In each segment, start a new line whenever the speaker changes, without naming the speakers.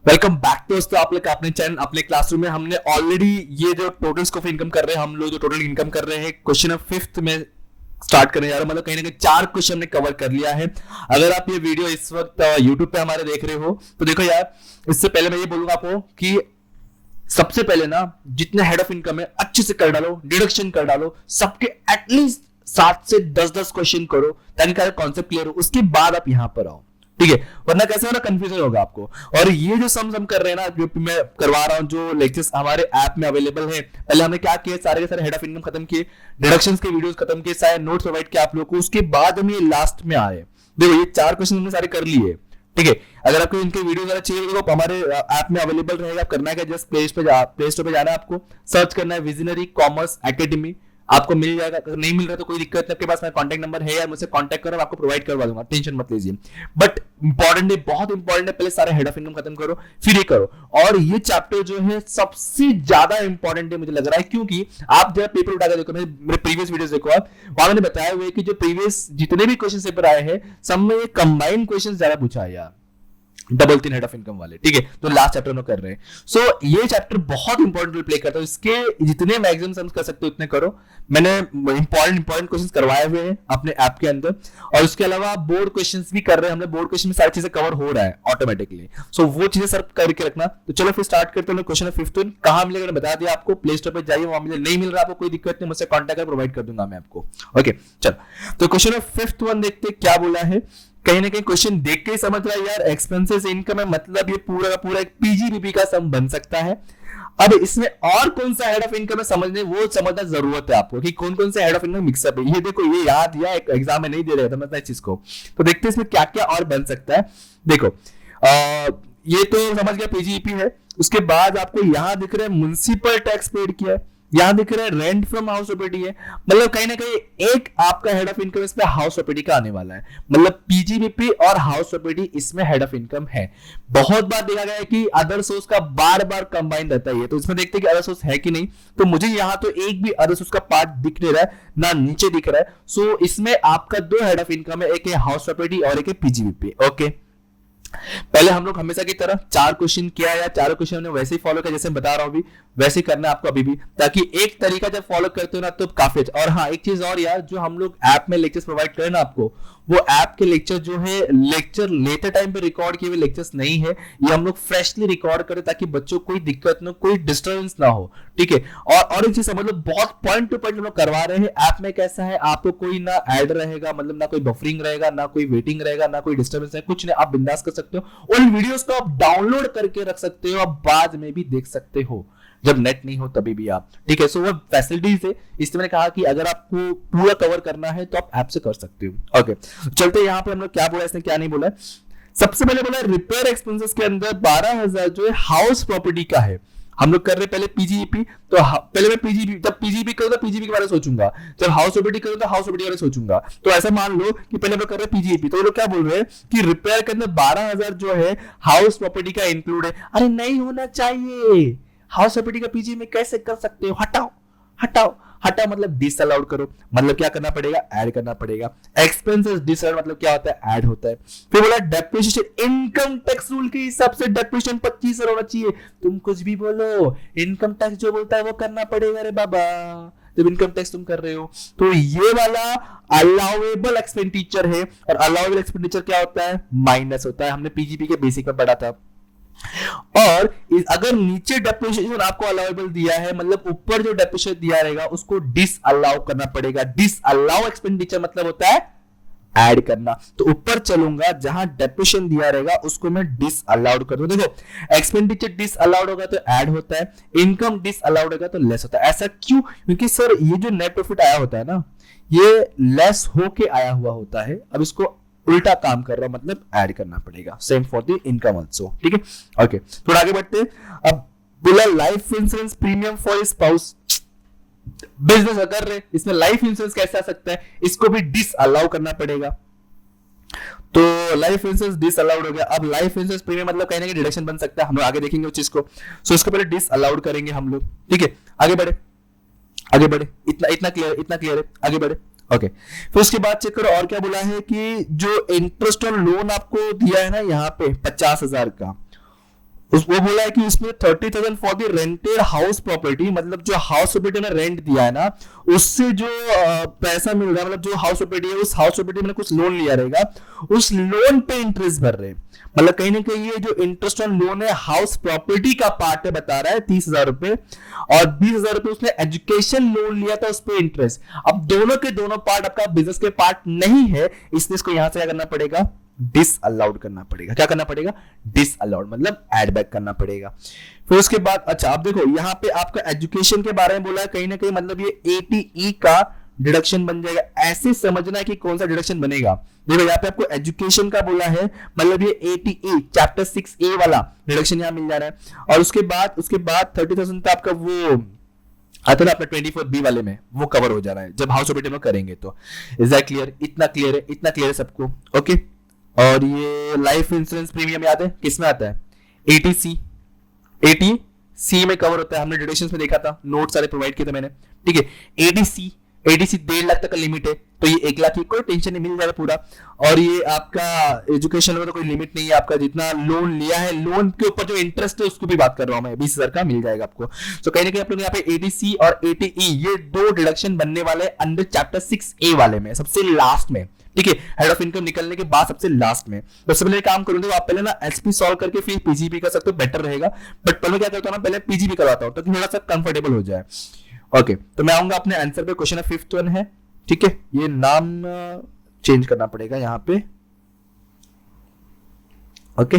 Welcome back दोस्तों। आप लोग अपने चैनल अपने क्लासरूम में हमने ऑलरेडी ये जो टोटल स्कोप इनकम कर रहे हैं, हम लोग जो टोटल इनकम कर रहे हैं क्वेश्चन नंबर फिफ्थ में स्टार्ट करने जा रहे हैं। मतलब कहीं ना कहीं 4 क्वेश्चन हमने कवर कर लिया है। अगर आप ये वीडियो इस वक्त यूट्यूब पे हमारे देख रहे हो तो देखो यार, इससे पहले मैं ये बोलूंगा आपको कि सबसे पहले ना जितने हेड ऑफ इनकम है अच्छे से कर डालो, डिडक्शन कर डालो, सबके एटलीस्ट 7 से 10 क्वेश्चन करो ताकि कॉन्सेप्ट क्लियर हो। उसके बाद आप यहां पर आओ, ठीक है, वरना कैसे होना, कंफ्यूजन होगा आपको। और ये जो सम कर रहे हैं ना, जो मैं करवा रहा हूं, जो लेक्चर्स हमारे ऐप में अवेलेबल है, पहले हमने क्या किया, सारे के सारे हेड ऑफ इनकम खत्म किए, डिडक्शंस के वीडियोस खत्म किए, सारे नोट्स प्रोवाइड किए आप लोगों को। उसके बाद हम ये लास्ट में आए, देखो ये 4 क्वेश्चन हमने सारे कर लिए, ठीक है। अगर आपको इनके वीडियो वगैरह चाहिए तो हमारे ऐप में अवेलेबल रहेगा। आप करना है क्या, जस्ट प्ले स्टोर पे जाना है, आपको सर्च करना है विजनरी कॉमर्स एकेडमी, आपको मिल जाएगा। अगर नहीं मिल रहा तो कोई दिक्कत नहीं, आपके पास मेरा कांटेक्ट नंबर है यार, मुझसे कांटेक्ट करो, आपको प्रोवाइड करवा दूंगा, टेंशन मत लीजिए। बट इंपॉर्टेंट है, बहुत इंपॉर्टेंट है, पहले सारे हेड ऑफ इनकम खत्म करो फिर ये करो। और ये चैप्टर जो है सबसे ज्यादा इंपॉर्टेंट है मुझे लग रहा है, क्योंकि आप जब पेपर उठाकर देखो, मेरे प्रीवियस वीडियोस देखो आप, वहां मैंने बताया हुआ है कि जो प्रीवियस जितने भी क्वेश्चन पेपर आए हैं सब में ये कंबाइंड क्वेश्चन ज्यादा पूछा है यार, डबल 3 हेड ऑफ इनकम वाले, ठीक है। तो लास्ट चैप्टर में कर रहे हैं। सो ये चैप्टर बहुत इंपॉर्टेंट रोल प्ले करता है, इसके जितने मैक्सिमम सम्स कर सकते हो उतने करो। मैंने इंपॉर्टेंट क्वेश्चंस करवाए हुए हैं अपने ऐप के अंदर, और उसके अलावा बोर्ड क्वेश्चंस भी कर रहे हैं। हमने बोर्ड क्वेश्चन में सारी चीजें कवर हो रहा है ऑटोमेटिकली, सो वो चीजें सर करके रखना। तो चलो फिर स्टार्ट करते हैं। क्वेश्चन फिफ्थ वन कहां मिलेगा मैंने बता दिया आपको, प्ले स्टोर पे जाइए, वहां मिले, नहीं मिल रहा आपको कोई दिक्कत नहीं, मुझसे कॉन्टैक्ट कर प्रोवाइड कर दूंगा मैं आपको। ओके चलो, तो क्वेश्चन फिफ्थ वन देखते क्या बोला है। कहीं ना कहीं क्वेश्चन देख के ही समझ रहा है यार, एक्सपेंसेस इनकम है, मतलब ये पूरा का पूरा एक पीजीबीपी का सम बन सकता है। अब इसमें और कौन सा हेड ऑफ इनकम है समझने, वो समझना जरूरत है आपको कि कौन कौन से हेड ऑफ इनकम मिक्सअप है। ये देखो, ये याद या एग्जाम में नहीं दे रहे थे मतलब इस चीज को, तो देखते हैं इसमें क्या क्या और बन सकता है। देखो ये तो समझ गया पीजीबीपी है। उसके बाद आपको यहां दिख रहा है म्युनिसिपल टैक्स पेड किया है, यहां दिख रहा है रेंट फ्रॉम हाउस प्रॉपर्टी है। मतलब कहीं ना कहीं एक आपका हेड ऑफ इनकम इसमें हाउस प्रॉपर्टी का आने वाला है, मतलब पीजीबीपी और हाउस प्रॉपर्टी इसमें हेड ऑफ इनकम है। बहुत बार देखा गया है कि अदर सोर्स का बार बार कंबाइन रहता है, तो इसमें देखते हैं कि अदर सोर्स है कि नहीं। तो मुझे यहां तो एक भी अदर सोर्स का पार्ट दिख नहीं रहा है, ना नीचे दिख रहा है। सो इसमें आपका 2 हेड ऑफ इनकम है, एक है हाउस प्रॉपर्टी और एक है पीजीबीपी। ओके, पहले हम लोग हमेशा की तरह 4 क्वेश्चन किया या 4 क्वेश्चन हमने वैसे ही फॉलो किया जैसे मैं बता रहा हूं अभी, वैसे ही करना है आपको अभी भी, ताकि एक तरीका जब फॉलो करते हो ना तो काफी अच्छा। और हाँ, एक चीज और यार, जो हम लोग ऐप में लेक्चर्स प्रोवाइड करें ना आपको, वो ऐप के लेक्चर जो है, लेक्चर लेते टाइम पे रिकॉर्ड किए हुए लेक्चर्स नहीं है, ये हम लोग फ्रेशली रिकॉर्ड करें ताकि बच्चों को कोई दिक्कत ना, कोई डिस्टर्बेंस ना हो, ठीक है। और एक चीज समझ लो, बहुत पॉइंट टू पॉइंट हम लोग करवा रहे हैं। ऐप में कैसा है, आपको कोई ना ऐड रहेगा, मतलब ना कोई बफरिंग रहेगा, ना कोई वेटिंग रहेगा, ना कोई डिस्टर्बेंस है, कुछ नहीं, आप बिंदास कर सकते हो। उन वीडियोस को आप डाउनलोड करके रख सकते हो, आप बाद में भी देख सकते हो जब नेट नहीं हो तभी भी आप, ठीक है। सो वो फैसिलिटीज है, इसलिए मैंने कहा कि अगर आपको पूरा कवर करना है तो आप ऐप से कर सकते हो। ओके, चलते हैं यहाँ पे हम लोग क्या बोला, इसने क्या नहीं बोला। सबसे पहले बोला रिपेयर एक्सपेंसेस के अंदर 12,000 जो है हाउस प्रॉपर्टी का है। हम लोग कर रहे पहले पीजीबीपी, तो पहले मैं पीजीबी, जब पीजीबी करूँ तो पीजीबी के बारे में सोचूंगा, जब हाउस प्रॉपर्टी करूँ तो हाउस प्रॉपर्टी के बारे में सोचूंगा। तो ऐसा मान लो कि पहले हम कर रहे हैं पीजीबी, तो वो लोग क्या बोल रहे हैं कि रिपेयर के अंदर 12,000 जो है हाउस प्रॉपर्टी का इंक्लूड है। अरे नहीं होना चाहिए, हाउस प्रॉपर्टी का पीजी में कैसे कर सकते हो, हटाओ हटाओ हटाओ, मतलब डिसअलाउड करो, मतलब क्या करना पड़ेगा, ऐड करना पड़ेगा। एक्सपेंसेस डिसअलाउड मतलब क्या होता है, ऐड होता है। फिर बोला डेप्रिसिएशन, इनकम टैक्स रूल के हिसाब से डेप्रिसिएशन 25 होना चाहिए। तुम कुछ भी बोलो, इनकम टैक्स जो बोलता है वो करना पड़ेगा रे बाबा, जब इनकम टैक्स तुम कर रहे हो। तो ये वाला अलाउेबल एक्सपेंडिचर है, और अलाउेबल एक्सपेंडिचर क्या होता है, माइनस होता है, हमने पीजीपी के बेसिक में पढ़ा था। और अगर नीचे डेप्रिसिएशन आपको अलाउेबल दिया है, मतलब ऊपर जो डेप्रिसिएशन दिया रहेगा उसको डिसअलाउ करना पड़ेगा। डिसअलाउ एक्सपेंडिचर मतलब होता है ऐड करना। तो ऊपर चलूंगा, जहां डेप्रिसिएशन दिया रहेगा उसको मैं डिसअलाउड कर दूं। देखो, एक्सपेंडिचर डिसअलाउड होगा तो ऐड होता है, इनकम डिसअलाउड होगा तो लेस होता है। ऐसा क्यों, क्योंकि सर ये जो नेट प्रॉफिट आया होता है ना, ये लेस होके आया हुआ होता है। अब इसको उल्टा काम कर रहा है, मतलब ऐड करना पड़ेगा। Same for the income also, ठीक है। ओके, थोड़ा आगे बढ़ते हैं। अब बोला life insurance premium for spouse, business कर रहे, इसमें लाइफ इंश्योरेंस कैसे आ सकता है, इसको भी डिसअलाउ करना पड़ेगा। तो लाइफ इंश्योरेंस डिसअलाउड हो गया। अब लाइफ इंश्योरेंस प्रीमियम मतलब कहीं ना कहीं डिडक्शन बन सकता है, हम लोग आगे देखेंगे उस चीज को। सो इसको पहले डिसअलाउड करेंगे हम लोग, ठीक है। आगे बढ़े, आगे बढ़े, इतना क्लियर है, आगे बढ़े। ओके, फिर उसके बाद चेक करो और क्या बोला है कि जो इंटरेस्ट ऑन लोन आपको दिया है ना यहाँ पे 50,000 का, वो बोला है कि उसमें 30,000 for the rented house property, मतलब जो हाउस प्रॉपर्टी ने रेंट दिया है ना, उससे जो पैसा मिल रहा है, मतलब जो हाउस प्रॉपर्टी है उस हाउस प्रॉपर्टी में कुछ लोन लिया रहेगा, उस लोन पे इंटरेस्ट भर रहे हैं। मतलब कहीं ना कहीं ये जो इंटरेस्ट ऑन लोन है हाउस प्रॉपर्टी का पार्ट है, बता रहा है 30,000 रुपए, और 20,000 रुपए उसने एजुकेशन लोन लिया था उस पर इंटरेस्ट। अब दोनों के दोनों पार्ट आपका बिजनेस के पार्ट नहीं है, इसलिए इसको यहां से क्या करना पड़ेगा, डिसअलाउड करना पड़ेगा। क्या करना पड़ेगा, डिसअलाउड, मतलब एड बैक करना पड़ेगा। फिर उसके बाद अच्छा आप देखो यहाँ पे आपका एजुकेशन के बारे में बोला है, कहीं ना कहीं मतलब ये एटीई का डिडक्शन बन जाएगा। ऐसे समझना है कि कौन सा डिडक्शन बनेगा। देखो यहाँ पे आपको एजुकेशन का बोला है, मतलब ये एटीई चैप्टर 6A वाला डिडक्शन यहाँ मिल जा रहा है। और उसके बाद 30,000 का आपका वो आता है ना अपने 24B वाले में, वो कवर हो जा रहा है जब हाउस प्रॉपर्टी में करेंगे तो। Is that clear? इतना क्लियर है, इतना क्लियर है सबको? ओके। और ये लाइफ इंश्योरेंस प्रीमियम याद है किसमें आता है, एटीसी, एटीसी में कवर होता है। हमने डिडक्शंस में देखा था, नोट सारे प्रोवाइड किए थे मैंने, ठीक है। एटीसी 1.5 लाख तक का लिमिट है, तो ये 1 लाख की कोई टेंशन नहीं, मिल जाएगा पूरा। और ये आपका एजुकेशन में तो कोई लिमिट नहीं है, आपका जितना लोन लिया है, लोन के ऊपर जो इंटरेस्ट है उसको भी बात कर रहा हूं मैं, 20,000 का मिल जाएगा आपको। तो कहीं ना कहीं आप लोग यहाँ पे एडीसी और एटीई ये दो डिडक्शन बनने वाले अंडर चैप्टर 6A वाले में, सबसे लास्ट में, ठीक है। हेड ऑफ इनकम निकलने के बाद सबसे लास्ट में। तो सबसे पहले काम करूंगा, आप पहले ना एसपी सॉल्व करके फिर पीजीपी कर सकते हो, बेटर रहेगा। बट पहले क्या करता हूं ना, पहले पीजीपी करवाता हूं, तो थोड़ा सा कंफर्टेबल हो जाए। ओके, तो मैं आऊंगा अपने आंसर पे। क्वेश्चन है 5th वन है, ठीक है। ये नाम चेंज करना पड़ेगा यहां पे, ओके।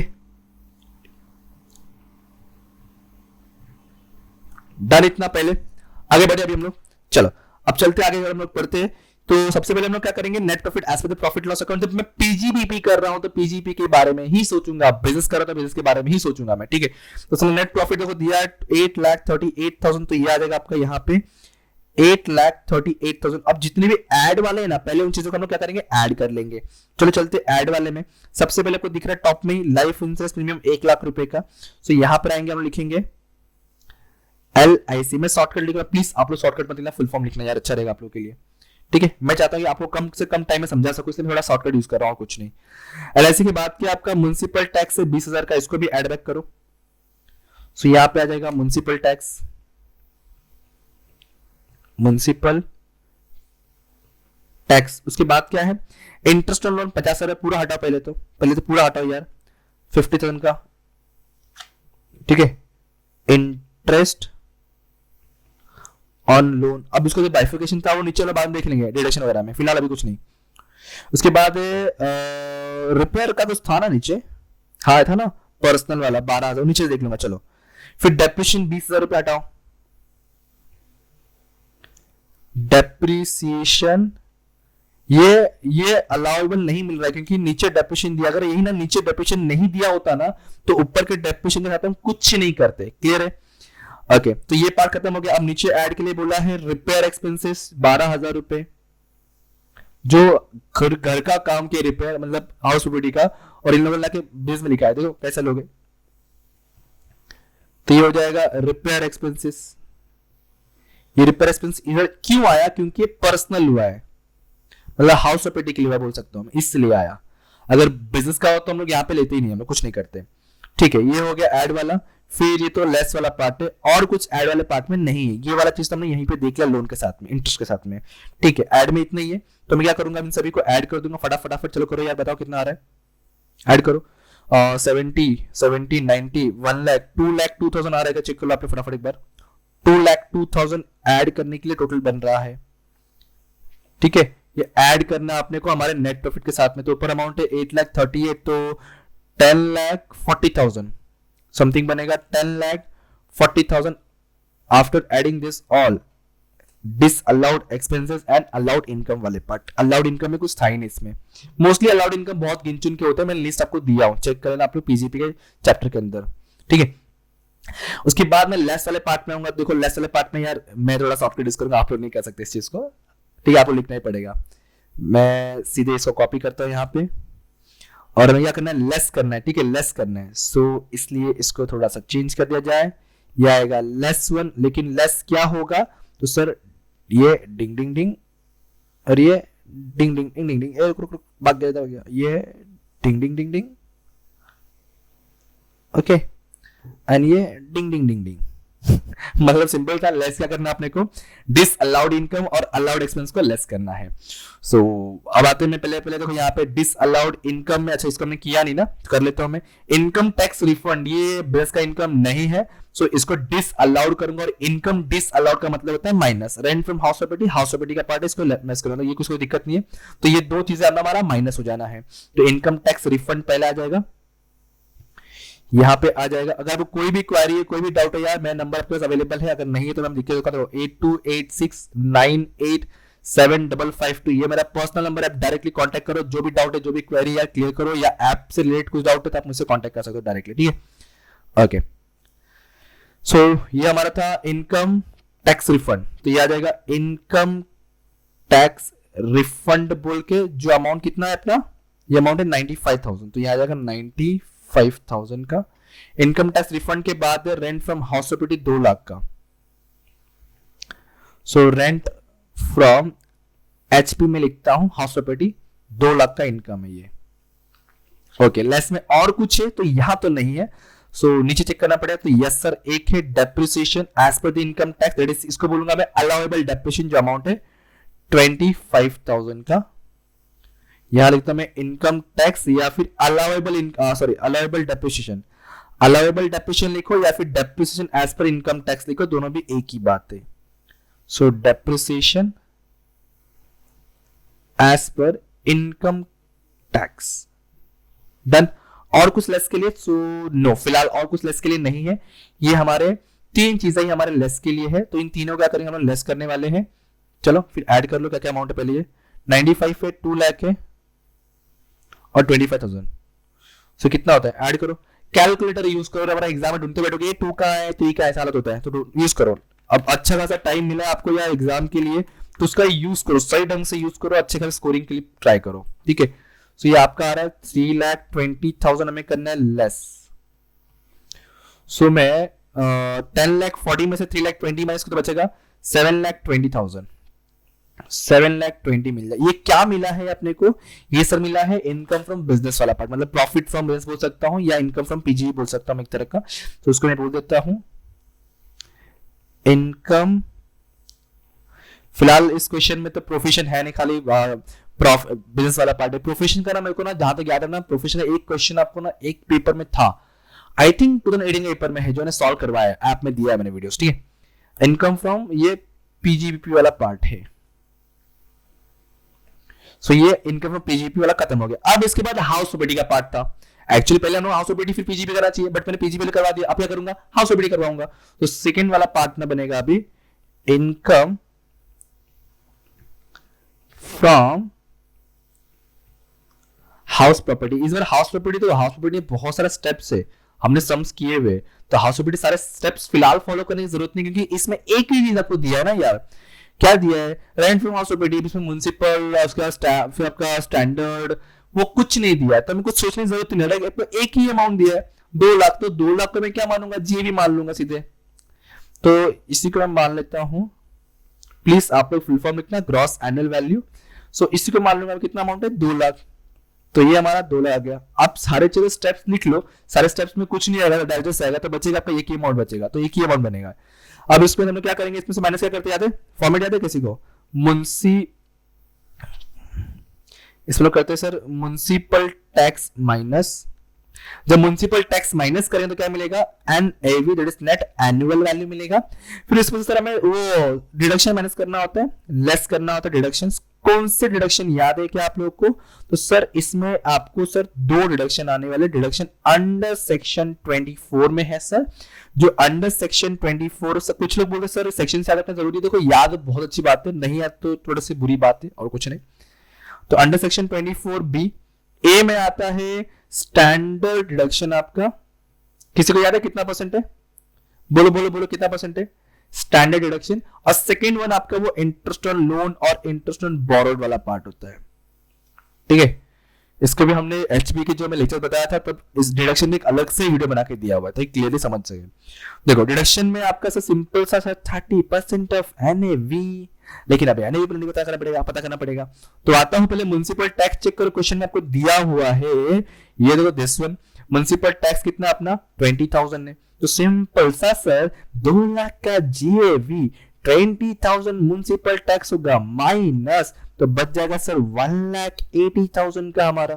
डन, इतना पहले आगे बढ़े अभी हम लोग। चलो अब चलते आगे, अगर हम लोग पढ़ते हैं तो सबसे पहले हम लोग क्या करेंगे, net profit as per the profit loss account. जब मैं पीजीबीपी कर रहा हूं तो पीजीपी के बारे में ही सोचूंगा, बिजनेस कर रहा था बिजनेस के बारे में ही सोचूंगा मैं, ठीक है। तो चलो नेट प्रॉफिट देखो दिया 8,38,000, तो ये आ जाएगा आपका यहाँ पे 8,38,000। अब जितने भी ऐड वाले हैं ना, पहले उन चीजों को हम लोग क्या करेंगे, ऐड कर लेंगे। चलो चलते ऐड वाले में। सबसे पहले आपको दिख रहा है टॉप में ही लाइफ इंश्योरेंस प्रीमियम 1 लाख रुपए का। तो यहां पर आएंगे, हम लिखेंगे LIC। मैं शॉर्टकट लिख रहा हूं, प्लीज आप लोग शॉर्टकट मत लिखना, फुल फॉर्म लिखना यार, अच्छा रहेगा आप लोग के लिए, ठीक है। मैं चाहता हूं कि आपको कम से कम टाइम में समझा सकूं, इसलिए थोड़ा शॉर्टकट यूज कर रहा हूं, कुछ नहीं। LIC के बाद क्या आपका म्युनिसिपल टैक्स है 20,000 का, इसको भी एड बैक करो। सो यहां पे आ जाएगा म्युनिसिपल टैक्स, म्युनिसिपल टैक्स। उसके बाद क्या है, इंटरेस्ट ऑन लोन 50,000 पूरा हटाओ, पहले तो पूरा हटाओ यार, 50,000 का, ठीक है। इंटरेस्ट ऑन लोन, अब इसको जो बाइफिकेशन था वो नीचे वाला बाद में देख लेंगे डिडक्शन वगैरह में, फिलहाल अभी कुछ नहीं। उसके बाद रिपेयर का कुछ था ना नीचे, हाँ था ना पर्सनल वाला 12,000, नीचे देख लूंगा चलो। फिर डेप्रिसिएशन 20,000 रुपए हटाओ, डेप्रिसिएशन ये अलाउेबल नहीं मिल रहा है क्योंकि नीचे डेप्रिसिएशन दिया, अगर यही ना नीचे डेप्रिसिएशन नहीं दिया होता ना तो ऊपर के डेप्रिसिएशन के साथ हम कुछ नहीं करते, क्लियर है। ओके, तो ये पार्ट खत्म हो गया। अब नीचे ऐड के लिए बोला है रिपेयर एक्सपेंसेस 12,000 रुपए, जो घर का काम के रिपेयर, मतलब हाउस प्रॉपर्टी का, और इन लोगों ने लाके बिजनेस में लिखा है, देखो कैसे लोगे। तो ये हो जाएगा रिपेयर एक्सपेंसेस। ये रिपेयर एक्सपेंस इधर क्यों आया, क्योंकि पर्सनल हुआ है, मतलब हाउस प्रॉपर्टी के लिए बोल सकता हूं, इसलिए आया। अगर बिजनेस का हो तो हम लोग यहाँ पे लेते ही नहीं, हम लोग कुछ नहीं करते, ठीक है। ये हो गया ऐड वाला। फिर ये तो लेस वाला पार्ट है, और कुछ ऐड वाले पार्ट में नहीं है। ये वाला चीज तो हमने यहीं पे देख लिया, लोन के साथ में, इंटरेस्ट के साथ में, ठीक है। ऐड में इतना ही है, तो मैं क्या करूंगा, इन सभी को ऐड कर दूंगा फटाफट। चलो करो यार, बताओ कितना आ रहा है, ऐड करो। 70, 90, 1 लाख, 2 लाख 2,000 आ रहा है, चेक कर लो आपने फटाफट एक बार। 2 लाख 2,000 ऐड करने के लिए टोटल बन रहा है, ठीक है। ये ऐड करना आपने को हमारे नेट प्रॉफिट के साथ में, तो ऊपर अमाउंट है 8,38,000, तो 10,40,000 समथिंग बनेगा, 10,40,000 after adding this all disallowed expenses and allowed income वाले पार्ट। अलाउड इनकम में कुछ था ही नहीं इसमें, मोस्टली अलाउड इनकम बहुत गिन चुन के होते हैं, मैंने लिस्ट आपको दिया हूं, चेक कर लेना आप लोग पीजीपी के चैप्टर के अंदर, ठीक है। उसके बाद मैं लेस वाले पार्ट में आऊंगा। देखो लेस वाले पार्ट में यार मैं थोड़ा सॉफ्टवेयर यूज करूंगा, आप लोग नहीं कर सकते इस चीज को, ठीक है, आपको लिखना ही पड़ेगा। मैं सीधे इसको कॉपी करता हूं यहाँ पे, और हमें क्या करना है, लेस करना है, ठीक है, लेस करना है। सो इसलिए इसको थोड़ा सा चेंज कर दिया जाए, यह आएगा लेस 1, लेकिन लेस क्या होगा, तो सर ये डिंग डिंग डिंग, और ये डिंग डिंग डिंग डिंग डिंग, रुक भाग गया, ये डिंग डिंग डिंग डिंग, ओके। एंड ये डिंग डिंग डिंग डिंग मतलब सिंपल था, लेस क्या करना आपने को, डिस अलाउड इनकम और अलाउड एक्सपेंस को लेस करना है। सो अब आते हैं पहले पहले देखो यहाँ पे डिस अलाउड इनकम में, अच्छा इसको हमने किया नहीं ना, कर लेता हूं मैं। इनकम टैक्स रिफंड, ये बेस का इनकम नहीं है, सो इसको डिस अलाउड करूंगा, और इनकम डिस अलाउड का मतलब होता है minus. Rent from house property का पार्ट है, इसको लेस करूंगा, ये कुछ कोई दिक्कत नहीं है। तो ये दो चीजें हमारा माइनस हो जाना है, तो इनकम टैक्स रिफंड पहले आ जाएगा, यहाँ पे आ जाएगा। अगर कोई भी क्वेरी है, कोई भी डाउट है यार, मेरा नंबर आपके पास अवेलेबल है, अगर नहीं है तो मैं लिख के देता हूं 8286987552, ये मेरा पर्सनल नंबर है, आप डायरेक्टली कांटेक्ट करो, जो भी डाउट है, जो भी क्वेरी है क्लियर करो, या ऐप से रिलेटेड कुछ डाउट है तो आप मुझसे कांटेक्ट कर सकते हो डायरेक्टली, ठीक है। ओके, सो ये हमारा था इनकम टैक्स रिफंड, तो ये आ जाएगा इनकम टैक्स रिफंड बोल के, जो अमाउंट कितना है अपना, ये अमाउंट है 95,000, तो ये आ जाएगा 95,000 का इनकम टैक्स रिफंड के बाद rent from house property 2 lakh का। सो रेंट फ्रॉम एचपी में लिखता हूं, हाउस प्रॉपर्टी 2 लाख का इनकम है ये। ओके, लेस में और कुछ है तो यहां तो नहीं है, सो नीचे चेक करना पड़ेगा। तो यस सर, एक है depreciation as per the income tax, that is, इसको बोलूंगा मैं अलाउएबल डेप्रिसिएशन, जो अमाउंट है 25,000 का। यहां लिखता हूं मैं इनकम टैक्स या फिर अलाउएबल डेप्रिसिएशन, अलाउएबल डेप्रिसिएशन लिखो या फिर depreciation as per income tax लिखो, दोनों भी एक ही बात है। So depreciation as per income tax, done. और कुछ लेस के लिए, सो नो, फिलहाल और कुछ लेस के लिए नहीं है। ये हमारे 3 चीजें ही हमारे लेस के लिए है, तो इन तीनों क्या करेंगे, हम लेस करने वाले हैं। चलो फिर ऐड कर लो क्या क्या अमाउंट है, पहले ये 95 है, 2 लाख है और 25,000, सो कितना होता है, ऐड करो, कैलकुलेटर यूज करो, हमारा एग्जाम में ढूंढते बैठोगे 2 का है 3 का, ऐसा हालत होता है, तो यूज करो। अब अच्छा खासा टाइम मिला आपको यार एग्जाम के लिए, तो उसका यूज करो, सही ढंग से यूज करो, अच्छे खासे स्कोरिंग के लिए ट्राई करो, ठीक है। सो ये आपका आ रहा है 3,20,000 हमें करना है लेस। सो मैं 10,40,000 में से 3,20,000 माइनस तो बचेगा 7,20,000, 7,20,000 मिल जाए। ये क्या मिला है अपने को, ये सर मिला है इनकम फ्रॉम बिजनेस वाला पार्ट, मतलब प्रॉफिट फ्रॉम बिजनेस बोल सकता हूं या इनकम फ्रॉम पीजी बोल सकता हूं एक तरह का। तो उसको मैं बोल देता हूं इनकम। फिलहाल इस क्वेश्चन में तो प्रोफेशन है नहीं, खाली बिजनेस वाला पार्ट है। प्रोफेशन का ना मेरे को ना जहां तक याद है ना, प्रोफेशन का एक क्वेश्चन आपको ना एक पेपर में था, आई थिंक 2018 पेपर में है, जो ने सॉल्व करवाया है, ऐप में दिया है मैंने वीडियोस, ठीक है। इनकम फ्रॉम ये पीजीबीपी वाला पार्ट है, सो ये इनकम फ्रॉम पीजीबीपी वाला खत्म हो गया। अब इसके बाद हाउस प्रॉपर्टी का पार्ट था, एक्चुअली पहले हम हाउस प्रॉपर्टी फिर पीजीबी करना चाहिए, बट मैंने पीजीबी करवा दिया, अब क्या करूंगा, हाउस प्रॉपर्टी करवाऊंगा। तो सेकंड वाला पार्ट ना बनेगा अभी इनकम फ्रॉम हाउस प्रॉपर्टी। इस बार हाउस प्रॉपर्टी, तो हाउस प्रॉपर्टी में बहुत सारे स्टेप्स है, हमने सम्स किए हुए, तो हाउस प्रॉपर्टी सारे स्टेप्स फिलहाल फॉलो करने की जरूरत नहीं, क्योंकि इसमें एक ही चीज आपको दिया है ना यार, क्या दिया है, रेंट फ्रॉम हाउस प्रॉपर्टी, इसमें म्युनिसिपल, उसका फिर आपका स्टैंडर्ड, वो कुछ नहीं दिया है, तो हमें कुछ सोचने की जरूरत नहीं है, एक ही अमाउंट दिया है 2 लाख, तो 2 लाख को मैं क्या मानूंगा, जी भी मान लूंगा सीधे, तो इसी को मैं मान लेता हूं। प्लीज आप लोग फुल फॉर्म लिखना, ग्रॉस एनुअल वैल्यू। सो इसी को मान लूंगा कितना अमाउंट है, 2 लाख, तो ये हमारा 2 लाख आ गया। आप सारे चीजें स्टेप्स लिख लो, सारे स्टेप्स में कुछ नहीं आएगा, डायरेक्ट आएगा, तो बचेगा आपका एक ही अमाउंट बचेगा, तो एक ही अमाउंट बनेगा। अब इसमें हम क्या करेंगे, इसमें से माइनस क्या करते याद है, फॉर्मेट याद है किसी को, इसमें लोग करते हैं सर म्युनिसिपल टैक्स माइनस, जब म्युनिसिपल टैक्स माइनस करें तो क्या मिलेगा, NAV, that is net annual value मिलेगा। फिर इसमें से सर हमें वो डिडक्शन माइनस करना होता है, लेस करना होता है डिडक्शंस। कौन से डिडक्शन याद है क्या आप लोग को, तो सर इसमें आपको सर 2 डिडक्शन आने वाले, डिडक्शन अंडर सेक्शन 24 में है सर, जो अंडर सेक्शन 24, सर कुछ लोग बोलते सर सेक्शन से याद रखना जरूरी है, देखो याद बहुत अच्छी बात है, नहीं याद तो थोड़ी सी बुरी बात है और कुछ नहीं। तो अंडर सेक्शन 24 बी ए में आता है स्टैंडर्ड डिडक्शन आपका, किसी को याद है कितना परसेंट है, बोलो बोलो बोलो कितना परसेंट है स्टैंडर्ड डिडक्शन। और सेकेंड वन आपका वो इंटरेस्ट ऑन लोन और इंटरेस्ट ऑन बोरोड वाला पार्ट होता है, ठीक है। इसको भी हमने एचबी के जो मैं लेक्चर बताया था, तब इस डिडक्शन में एक अलग से वीडियो बना के दिया हुआ था, क्लियरली समझ सके। देखो डिडक्शन में आपका सिंपल सा 30% ऑफ एनएवी, लेकिन अब एनएवी पर नहीं पता करना पड़ेगा, पता करना पड़ेगा। तो आता हूं पहले म्युनिसिपल टैक्स चेक करो, क्वेश्चन में आपको दिया हुआ है, ये देखो दिस वन, म्युनिसिपल टैक्स कितना अपना 20,000 है, तो सिंपल सा सर 2 लाख का जीएवी 20,000 म्युनिसिपल टैक्स होगा माइनस, तो बच जाएगा सर 1,80,000 का हमारा।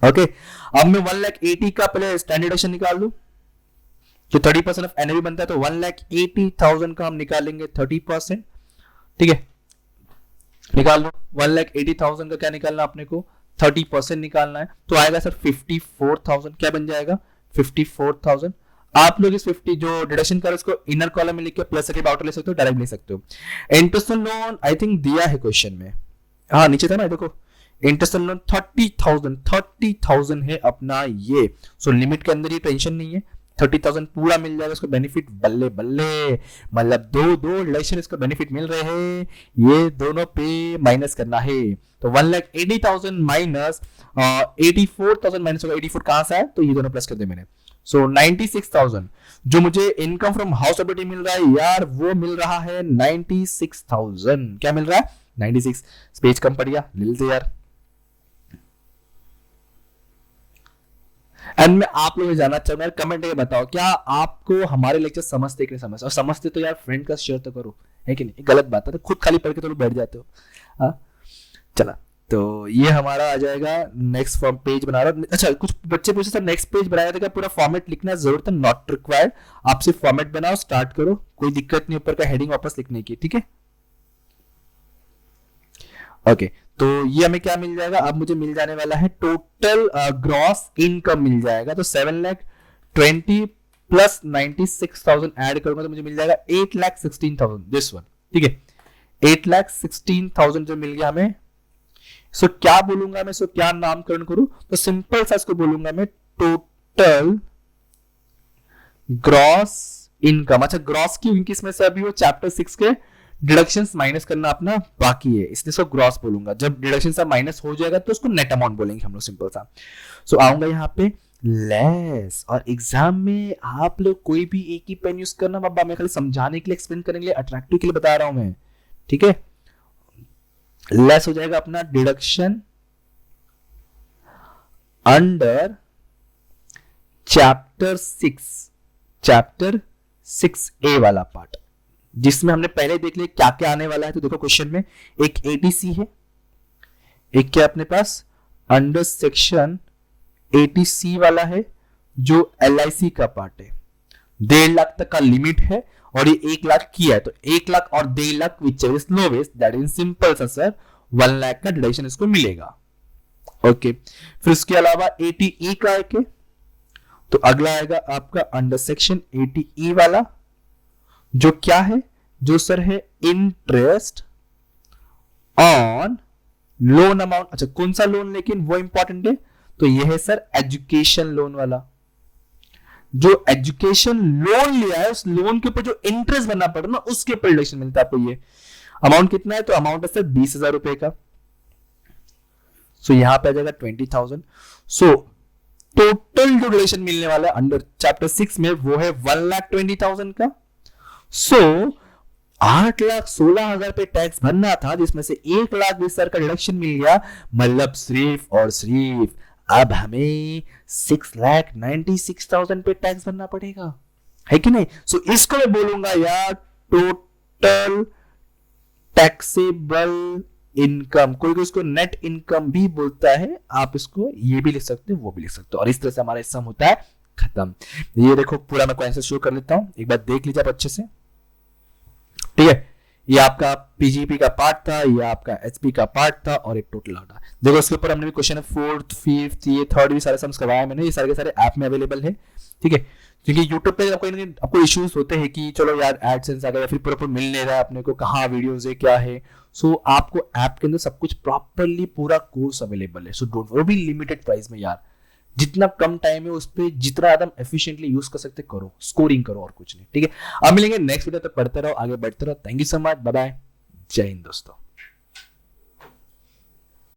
ओके अब मैं 1,80,000 का पहले स्टैंडर्ड डिडक्शन निकाल लूं, जो 30% ऑफ एनएवी बनता है, तो 1,80,000 का हम निकालेंगे 30%। ठीक है निकाल लो, 1,80,000 का क्या निकालना अपने को 30% निकालना है, तो आएगा सर 54,000। क्या बन जाएगा 54,000। आप लोग इस 50 जो डिडक्शन कर उसको इनर कॉलम में लिख के प्लस के आउटर ले सकते हो, डायरेक्ट ले सकते हो। इंटरेस्ट लोन आई थिंक दिया है क्वेश्चन में, हाँ नीचे था ना, देखो इंटरेस्ट लोन 30,000 है अपना ये। सो लिमिट के अंदर ये टेंशन नहीं है, 30,000 पूरा मिल जाएगा इसको बेनिफिट, बल्ले बल्ले, मतलब दो रिलेशन इसको बेनिफिट मिल रहे हैं, ये दोनों पे माइनस करना है। तो 1,80,000 माइनस 84,000 माइनस होगा, 84 कहां से है, तो ये दोनों प्लस कर दे मैंने। सो 96,000 जो मुझे इनकम फ्रॉम हाउस प्रॉपर्टी मिल रहा है यार, वो मिल रहा है 96,000। क्या मिल रहा है 96। पेज कम पड़ गया, ले लेते यार। एंड मैं आप लोग जानना चाहूंगा, कमेंट करके बताओ क्या आपको हमारे लेक्चर समझते कि नहीं समझते, और समझते तो यार फ्रेंड का शेयर तो करो, है कि नहीं, गलत बात है, तो खुद खाली पढ़ के तो बैठ जाते हो। हाँ चला, तो ये हमारा आ जाएगा नेक्स्ट फॉर्म पेज बना रहा हूं। अच्छा कुछ बच्चे पूछे सर नेक्स्ट पेज बनाया था क्या, पूरा फॉर्मेट लिखना जरूरत है, नॉट रिक्वायर्ड, आप सिर्फ फॉर्मेट बनाओ स्टार्ट करो, कोई दिक्कत नहीं ऊपर का हेडिंग वापस लिखने की। ठीक है ओके तो ये हमें क्या मिल जाएगा, अब मुझे मिल जाने वाला है टोटल ग्रॉस इनकम मिल जाएगा, तो 7,20,000 प्लस 96,000 ऐड करूंगा तो मुझे मिल जाएगा 8,16,000 दिस वन। ठीक है 8,16,000 जो मिल गया हमें। सो क्या बोलूंगा मैं, सो क्या नामकरण करूं, तो सिंपल सा इसको बोलूंगा मैं टोटल ग्रॉस इनकम। अच्छा ग्रॉस क्यों, क्योंकि इसमें से अभी वो चैप्टर 6 के डिडक्शंस माइनस करना अपना बाकी है, इसलिए इसको ग्रॉस बोलूंगा। जब डिडक्शन सा माइनस हो जाएगा तो उसको नेट अमाउंट बोलेंगे हम लोग, सिंपल सा। सो आऊंगा यहाँ पे लेस, और एग्जाम में आप लोग कोई भी एक ही पेन यूज करना बाबा, मैं खाली समझाने के लिए एक्सप्लेन करने के लिए अट्रैक्टिव के लिए बता रहा हूं मैं। ठीक है लेस हो जाएगा अपना डिडक्शन अंडर चैप्टर 6A वाला पार्ट, जिसमें हमने पहले देख लिया क्या क्या आने वाला है। तो देखो क्वेश्चन में एक एटीसी है, एक क्या अपने पास अंडर सेक्शन एटीसी वाला है जो एलआईसी का पार्ट है, 1.5 लाख तक का लिमिट है और ये 1 लाख किया है, तो 1 लाख और 1.5 lakh which is lowest, that is simple सा सर 1 लाख का डिडक्शन इसको मिलेगा। ओके फिर उसके अलावा 80E का एक है, तो अगला आएगा आपका अंडर सेक्शन 80E वाला, जो क्या है, जो सर है इंटरेस्ट ऑन लोन अमाउंट। अच्छा कौन सा लोन, लेकिन वो इंपॉर्टेंट है, तो ये है सर एजुकेशन लोन वाला। जो एजुकेशन लोन लिया है उस लोन के ऊपर जो इंटरेस्ट भरना पड़ रहा है ना, उसके ऊपर डिडक्शन मिलता है आपको। ये अमाउंट कितना है, तो अमाउंट है सर 20,000 रुपए का। सो यहां पे आ जाएगा 20,000। सो टोटल जो डिडक्शन मिलने वाला है अंडर चैप्टर 6 में वो है 1,20,000 का। सो 8,16,000 पे टैक्स भरना था, जिसमें से 1,20,000 का डिडक्शन मिल गया, मतलब सिर्फ और सिर्फ अब हमें 6,96,000 पे टैक्स भरना पड़ेगा, है कि नहीं। सो इसको मैं बोलूंगा यार टोटल टैक्सेबल इनकम, कोई कोई इसको नेट इनकम भी बोलता है, आप इसको ये भी लिख सकते हो वो भी लिख सकते हो, और इस तरह से हमारा सम होता है खत्म। ये देखो पूरा मैं आंसर शो कर लेता हूं, एक बार देख लीजिए आप अच्छे से। ठीक है ये आपका पीजीपी का पार्ट था, ये आपका एचपी का पार्ट था, और एक टोटल आउट। देखो इसके ऊपर हमने भी क्वेश्चन 4th 5th ये 3rd भी सारे सम्स करवाए मैंने, ये सारे के सारे ऐप में अवेलेबल है। ठीक है क्योंकि यूट्यूब पे आपको इश्यूज होते हैं कि चलो यार एडसेंस आ गया, फिर प्रॉपर मिल नहीं रहा है अपने को, कहाँ वीडियोस है क्या है। सो आपको ऐप के अंदर सब कुछ प्रॉपरली पूरा कोर्स अवेलेबल है। सो डोंट, वो भी लिमिटेड प्राइस में यार, जितना कम टाइम है उस पर जितना ज्यादा एफिशिएंटली यूज कर सकते करो, स्कोरिंग करो और कुछ नहीं। ठीक है अब मिलेंगे नेक्स्ट वीडियो, तक पढ़ते रहो आगे बढ़ते रहो। Thank you so much, bye bye, जय हिंद दोस्तों।